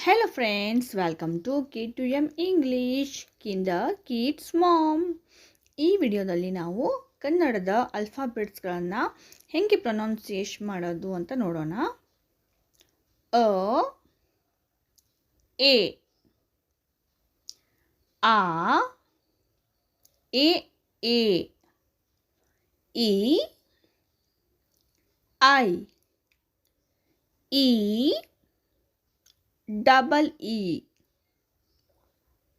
Hello friends, welcome to K2M English Kinder Kids Mom. ಈ ವಿಡಿಯೋದಲ್ಲಿ ನಾವು ಕನ್ನಡದ ಆಲ್ಫಾಬೆಟ್ಸ್ಗಳನ್ನು ಹೆಂಗೆ ಪ್ರೊನೌನ್ಸಿಯೇಷನ್ ಮಾಡೋದು ಅಂತ ನೋಡೋಣ. ಅ ಎ ಆ ಎ ಎ ಇ ಐ ಈ double E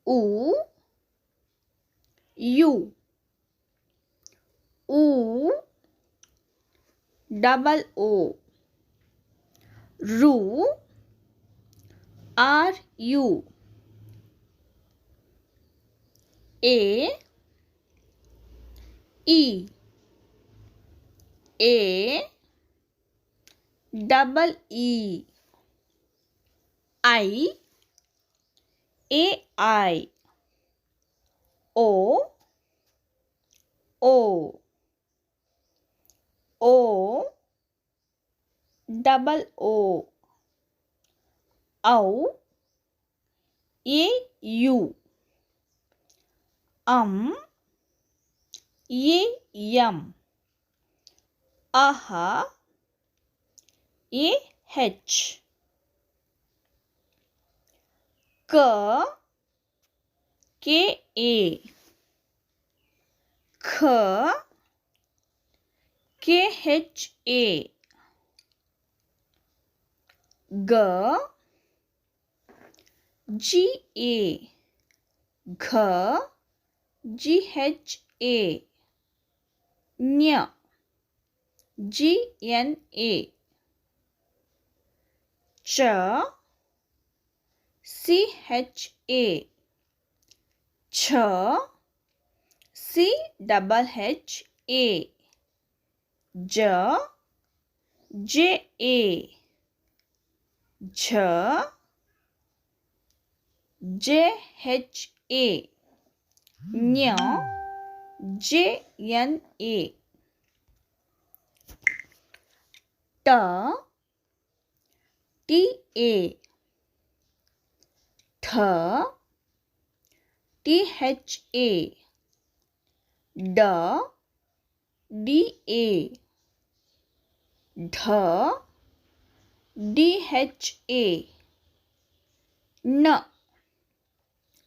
U U U double O Ru R U A E A double E I A I O O O double O Au A U A M Aha A H K K A K K H A G G A G G H A Nya G N A Ch C H A Ch C double H A J J A J J H A Nya J N A T T A Th T H A D D A Dh D H A N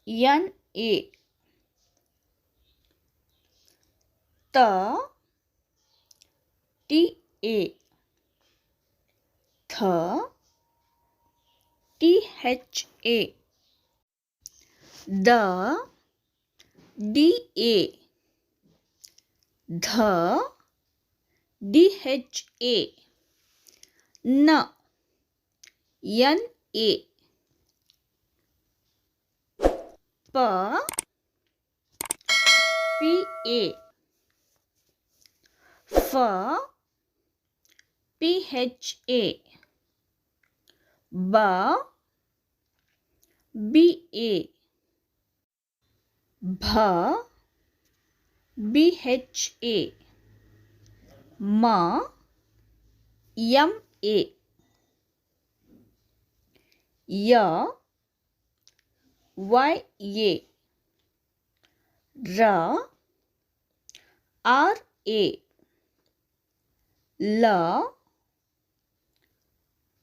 N A T T A Th T H A D D A Th D H A N N A P P A F P H A B B A B B H A M M A Y Y A R R A L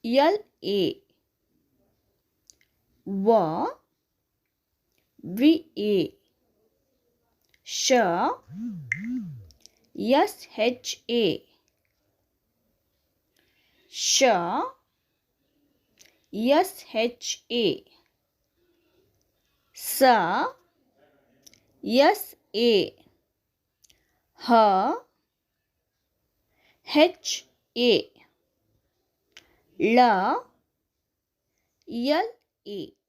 L A W V A Sh S H A Sh S H A S S A H H A L L A